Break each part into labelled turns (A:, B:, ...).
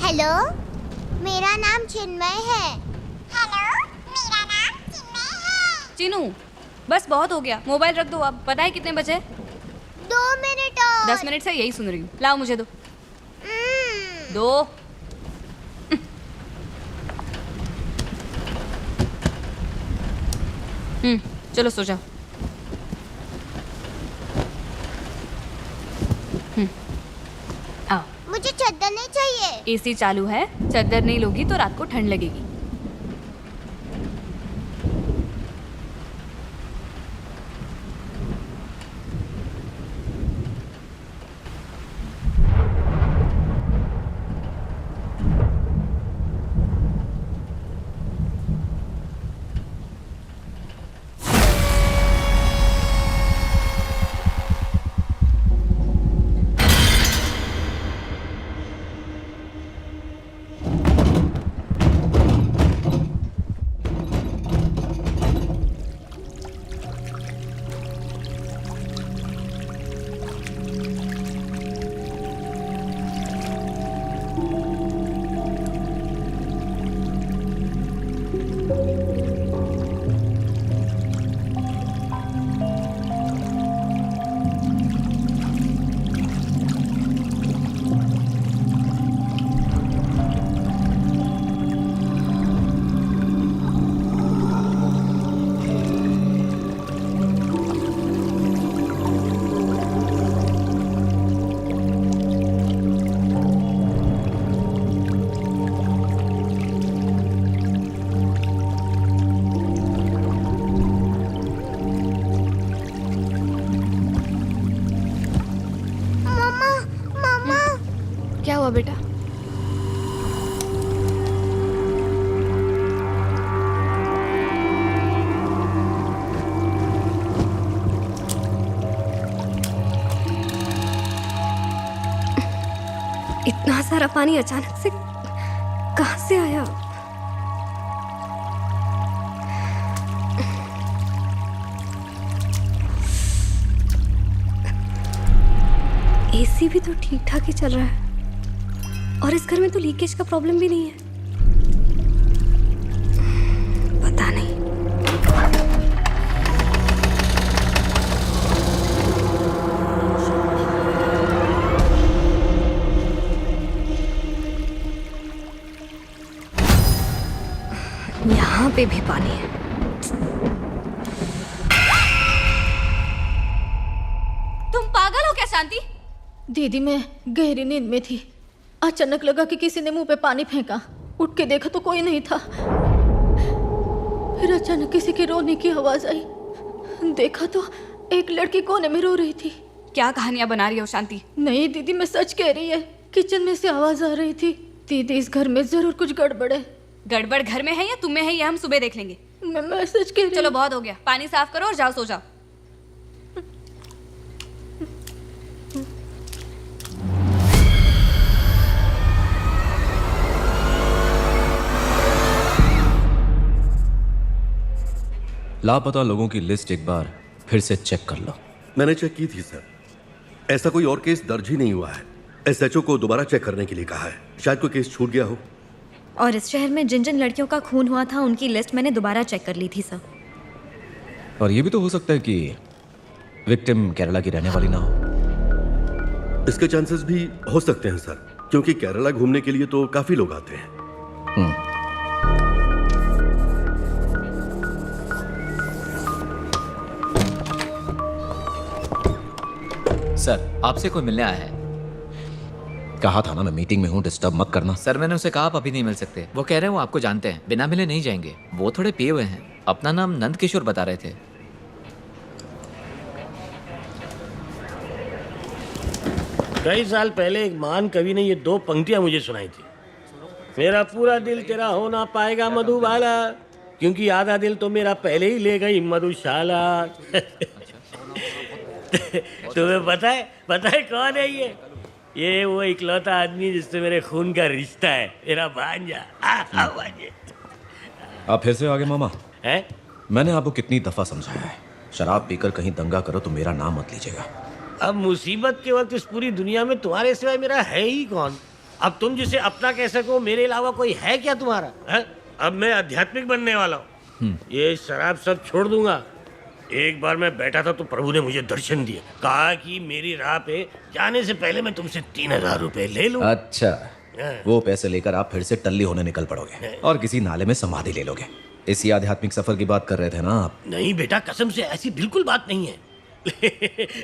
A: Hello, मेरा नाम चिन्मय है। हेलो, मेरा नाम चिन्मय है।
B: चीनू, बस बहुत हो गया, मोबाइल रख दो अब। पता है कितने बजे?
A: 2 मिनट और।
B: 10 मिनट से यही सुन रही हूँ। लाओ मुझे दो। दो। चलो सो जाओ। आओ।
A: मुझे चादर नहीं चाहिए।
B: एसी चालू है, चादर नहीं लोगी तो रात को ठंड लगेगी। क्या हुआ बेटा?
C: इतना सारा पानी अचानक से कहां से आया? एसी भी तो ठीक ठाक ही चल रहा है और इस घर में तो लीकेज का प्रॉब्लम भी नहीं है। पता नहीं। यहाँ पे भी पानी है।
B: तुम पागल हो क्या शांति?
D: दीदी, मैं गहरी नींद में थी। अचानक लगा कि किसी ने मुंह पे पानी फेंका। उठ के देखा तो कोई नहीं था। फिर अचानक किसी के रोने की आवाज आई। देखा तो एक लड़की कोने में रो रही थी।
B: क्या कहानियां बना रही हो शांति?
D: नहीं दीदी, मैं सच कह रही है। किचन में से आवाज आ रही थी। दीदी, इस घर में जरूर कुछ गड़बड़ है।
B: गड़बड़ घर में है या तुम में है, ये हम सुबह देख लेंगे।
D: मैं सच कह रही हूँ।
B: चलो बहुत हो गया, पानी साफ करो और जाओ सो जाओ।
E: लापता लोगों की लिस्ट एक बार फिर से चेक कर लो।
F: मैंने चेक की थी सर। ऐसा कोई और केस दर्ज ही नहीं हुआ है। एसएचओ को दोबारा चेक करने के लिए कहा है। शायद कोई केस छूट गया हो।
C: और इस शहर में जिन जिन लड़कियों का खून हुआ था उनकी लिस्ट मैंने दोबारा चेक कर ली थी सर।
E: और ये भी तो हो सकता है कि विक्टिम केरला की रहने वाली ना हो।
F: इसके चांसेस भी हो सकते हैं सर, क्योंकि केरला घूमने के लिए तो काफी लोग आते हैं।
G: सर, आपसे कोई मिलने आया है।
E: कहा था ना मैं मीटिंग में हूँ, डिस्टर्ब मत करना।
G: सर, मैंने उसे कहा आप अभी नहीं मिल सकते। वो कह रहे हैं वो आपको जानते हैं, बिना मिले नहीं जाएंगे। वो थोड़े पिए हुए हैं। अपना नाम नंद किशोर बता रहे थे।
H: कई साल पहले एक महान कवि ने ये 2 पंक्तियां मुझे सुनाई थी। मेरा पूरा दिल तेरा हो ना पाएगा मधुबाला, क्योंकि आधा दिल तो मेरा पहले ही ले गई मधुशाला। तुम्हें पता है कौन है ये वो इकलौता आदमी जिससे मेरे खून का रिश्ता है, मेरा भांजा। भांजे।
E: आप फिर से आगे मामा
H: हैं?
E: मैंने आपको कितनी दफा समझाया है, शराब पीकर कहीं दंगा करो तो मेरा नाम मत लीजिएगा।
H: अब मुसीबत के वक्त इस पूरी दुनिया में तुम्हारे सिवाय मेरा है ही कौन? अब तुम जिसे अपना कह सको मेरे अलावा कोई है क्या तुम्हारा है? अब मैं आध्यात्मिक बनने वाला हूँ। ये शराब सब छोड़ दूंगा। एक बार मैं बैठा था तो प्रभु ने मुझे दर्शन दिए, कहा कि मेरी राह पे जाने से पहले मैं तुमसे 3000 रुपए ले लूं।
E: अच्छा, वो पैसे लेकर आप फिर से टल्ली होने निकल पड़ोगे और किसी नाले में समाधि ले लोगे। इसी आध्यात्मिक सफर की बात कर रहे थे ना आप?
H: नहीं बेटा, कसम से ऐसी बिल्कुल बात नहीं है।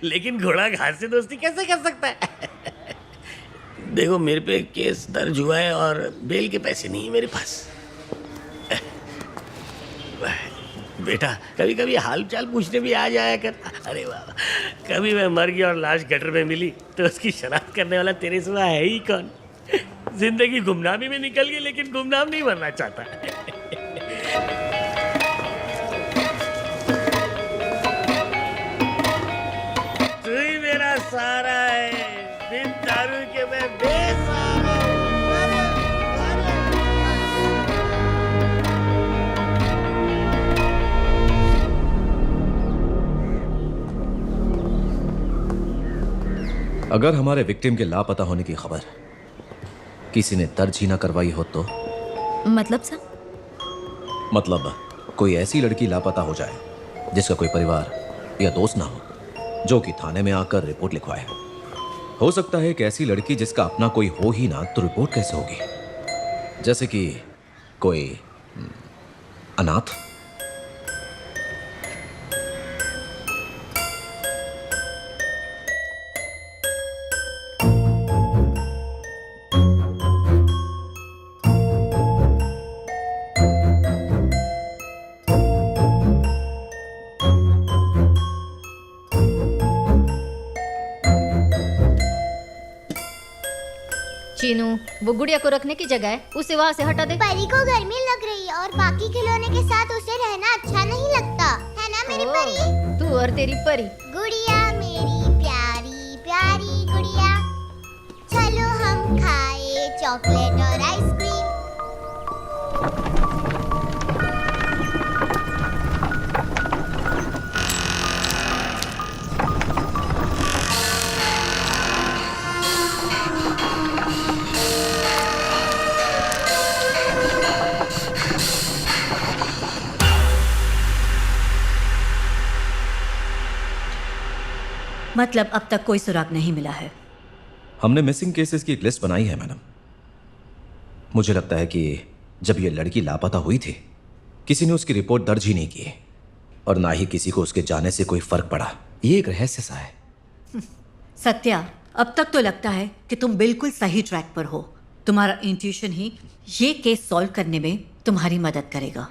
H: लेकिन घोड़ा घास से दोस्ती कैसे कर सकता है? देखो, मेरे पे केस दर्ज हुआ है और बेल के पैसे नहीं है मेरे पास। बेटा, कभी कभी हाल चाल पूछने भी आ जाया कर। अरे वाह, कभी मैं मर गया और लाश गटर में मिली तो उसकी शनाख्त करने वाला तेरे सिवा है ही कौन? जिंदगी गुमनामी में निकल गई, लेकिन गुमनाम नहीं बनना चाहता। तू ही मेरा सहारा है, बिन दारू के मैं बेसहारा हूं।
E: अगर हमारे विक्टिम के लापता होने की खबर किसी ने दर्ज ही ना करवाई हो तो?
C: मतलब सर?
E: मतलब कोई ऐसी लड़की लापता हो जाए जिसका कोई परिवार या दोस्त ना हो, जो कि थाने में आकर रिपोर्ट लिखवाए। हो सकता है एक ऐसी लड़की जिसका अपना कोई हो ही ना, तो रिपोर्ट कैसे होगी? जैसे कि कोई अनाथ।
D: चीनू, वो गुड़िया को रखने की जगह है, उसे वहाँ से हटा दे।
A: परी को गर्मी लग रही है और बाकी खिलौने के साथ उसे रहना अच्छा नहीं लगता, है ना मेरी परी?
D: तू और तेरी परी।
A: गुड़िया मेरी प्यारी प्यारी गुड़िया, चलो हम खाए चॉकलेट और आइसक्रीम।
I: मतलब अब तक कोई सुराग नहीं मिला है?
E: हमने मिसिंग केसेस की एक लिस्ट बनाई है मैडम। मुझे लगता है कि जब ये लड़की लापता हुई थी, किसी ने उसकी रिपोर्ट दर्ज ही नहीं की और ना ही किसी को उसके जाने से कोई फर्क पड़ा। ये एक रहस्य सा है।
I: सत्या, अब तक तो लगता है कि तुम बिल्कुल सही ट्रैक पर हो। तुम्हारा इंट्यूशन ही ये केस सॉल्व करने में तुम्हारी मदद करेगा।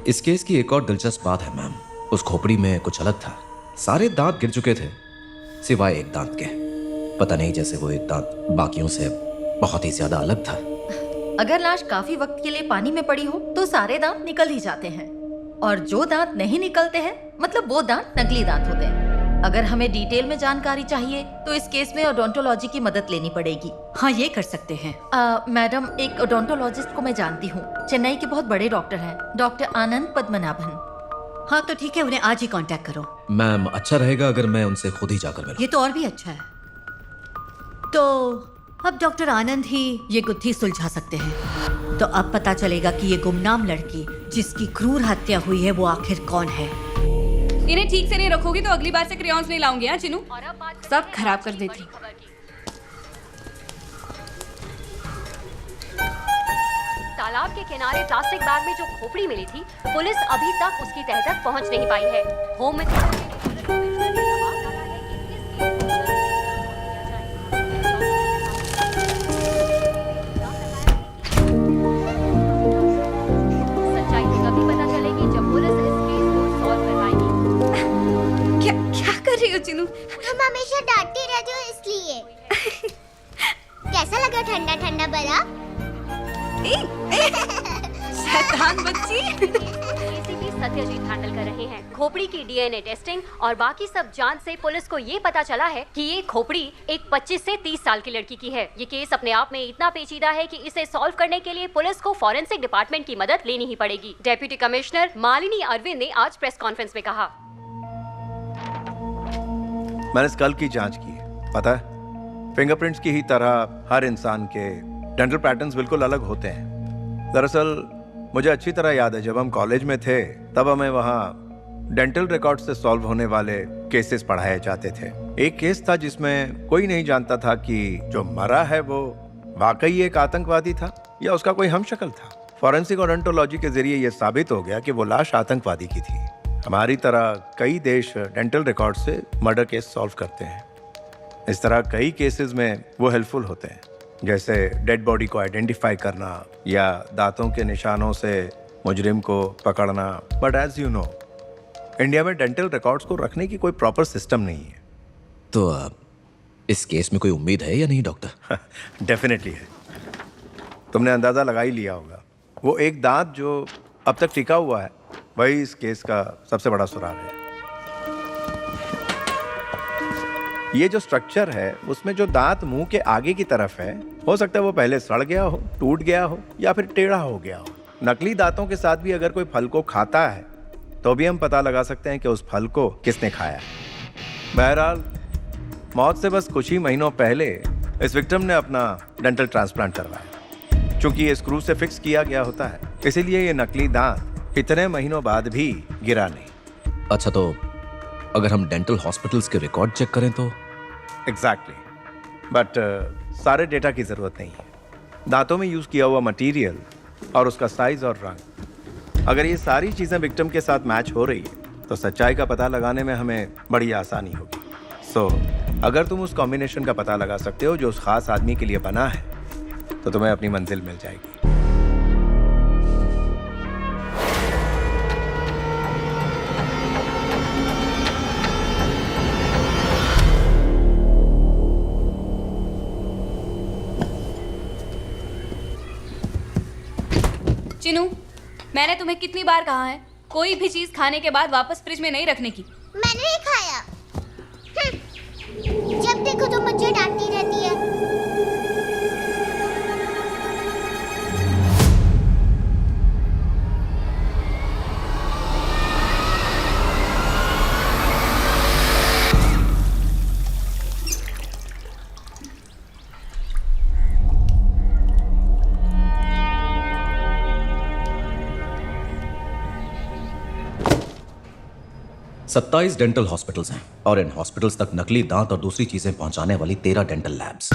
E: इस केस की एक और दिलचस्प बात है मैम, उस खोपड़ी में कुछ अलग था। सारे दांत गिर चुके थे सिवाय एक दांत के। पता नहीं, जैसे वो एक दांत बाकियों से बहुत ही ज्यादा अलग था।
I: अगर लाश काफी वक्त के लिए पानी में पड़ी हो तो सारे दांत निकल ही जाते हैं, और जो दांत नहीं निकलते हैं मतलब वो दांत नकली दांत होते हैं। अगर हमें डिटेल में जानकारी चाहिए तो इस केस में ओडोंटोलॉजी की मदद लेनी पड़ेगी। हाँ, ये कर सकते हैं। मैडम, एक ओडोंटोलॉजिस्ट को मैं जानती हूँ, चेन्नई के बहुत बड़े डॉक्टर हैं, डॉक्टर आनंद पद्मनाभन। हाँ तो ठीक है, उन्हें आज ही कांटेक्ट करो।
E: मैम, अच्छा रहेगा अगर मैं उनसे खुद ही जाकर मिलूं।
I: ये तो और भी अच्छा है। तो अब डॉक्टर आनंद ही ये गुत्थी सुलझा सकते हैं। तो अब पता चलेगा कि ये गुमनाम लड़की जिसकी क्रूर हत्या हुई है वो आखिर कौन है।
B: इन्हें ठीक से नहीं रखोगी तो अगली बार से क्रेयॉन्स नहीं लाऊंगी। हाँ चिनू, सब खराब कर देती।
J: तालाब के किनारे प्लास्टिक बैग में जो खोपड़ी मिली थी, पुलिस अभी तक उसकी तह तक पहुंच नहीं पाई है। होम मिनिस्टर ने पुलिस कमिश्नर पर दबाव डाला है कि इस केस को जल्द से जल्द सच्चाई तभी पता चलेगी जब पुलिस इस केस को सॉल्व कर पाएगी।
B: क्या कर रही हो चिनू?
A: तुम हमेशा डांटती रहती हो इसलिए। कैसा लगा ठंडा ठंडा बर्फ?
B: शैतान बच्ची।
J: एसीपी सत्यजीत हैंडल कर रहे हैं खोपड़ी की डीएनए टेस्टिंग और बाकी सब जांच से पुलिस को ये पता चला है कि ये खोपड़ी एक 25 से 30 साल की लड़की की है। ये केस अपने आप में इतना पेचीदा है कि इसे सॉल्व करने के लिए पुलिस को फॉरेंसिक डिपार्टमेंट की मदद लेनी ही पड़ेगी। डेप्यूटी कमिश्नर मालिनी अरविंद ने आज प्रेस कॉन्फ्रेंस में कहा,
K: मैंने स्कल की जांच की है, पता है फिंगरप्रिंट्स की ही तरह हर इंसान के डेंटल पैटर्न्स बिल्कुल अलग होते हैं। दरअसल मुझे अच्छी तरह याद है, जब हम कॉलेज में थे तब हमें वहाँ डेंटल रिकॉर्ड से सॉल्व होने वाले केसेस पढ़ाए जाते थे। एक केस था जिसमें कोई नहीं जानता था कि जो मरा है वो वाकई एक आतंकवादी था या उसका कोई हमशक्ल था। फॉरेंसिक ओडोंटोलॉजी के जरिए यह साबित हो गया कि वो लाश आतंकवादी की थी। हमारी तरह कई देश डेंटल रिकॉर्ड से मर्डर केस सॉल्व करते हैं। इस तरह कई केसेस में वो हेल्पफुल होते हैं, जैसे डेड बॉडी को आइडेंटिफाई करना या दांतों के निशानों से मुजरिम को पकड़ना। But as you know, India में डेंटल रिकॉर्ड्स को रखने की कोई प्रॉपर सिस्टम नहीं है।
E: तो इस केस में कोई उम्मीद है या नहीं डॉक्टर?
K: डेफिनेटली है। तुमने अंदाजा लगा ही लिया होगा, वो एक दांत जो अब तक टिका हुआ है वही इस केस का सबसे बड़ा सुराग है। ये जो स्ट्रक्चर है उसमें जो दांत मुंह के आगे की तरफ है, हो सकता है वो पहले सड़ गया हो, टूट गया हो या फिर टेढ़ा हो गया हो। नकली दांतों के साथ भी अगर कोई फल को खाता है तो भी हम पता लगा सकते हैं कि उस फल को किसने खाया है। बहरहाल मौत से बस कुछ ही महीनों पहले इस विक्टिम ने अपना डेंटल ट्रांसप्लांट करवाया। चूंकि ये स्क्रू से फिक्स किया गया होता है, इसीलिए ये नकली दांत इतने महीनों बाद भी गिरा नहीं।
E: अच्छा, तो अगर हम डेंटल हॉस्पिटल्स के रिकॉर्ड चेक करें तो?
K: एग्जैक्टली, बट सारे डेटा की जरूरत नहीं है। दांतों में यूज किया हुआ मटेरियल और उसका साइज और रंग, अगर ये सारी चीजें विक्टिम के साथ मैच हो रही है तो सच्चाई का पता लगाने में हमें बड़ी आसानी होगी। सो अगर तुम उस कॉम्बिनेशन का पता लगा सकते हो जो उस खास आदमी के लिए बना है तो तुम्हें अपनी मंजिल मिल जाएगी।
B: चिनू, मैंने तुम्हें कितनी बार कहा है कोई भी चीज खाने के बाद वापस फ्रिज में नहीं रखने की।
A: मैंने नहीं खाया। जब देखो तो मुझे डांटती रहती है।
E: सत्ताईस डेंटल हॉस्पिटल्स हैं और इन हॉस्पिटल्स तक नकली दांत और दूसरी चीजें पहुंचाने वाली 13 डेंटल लैब्स।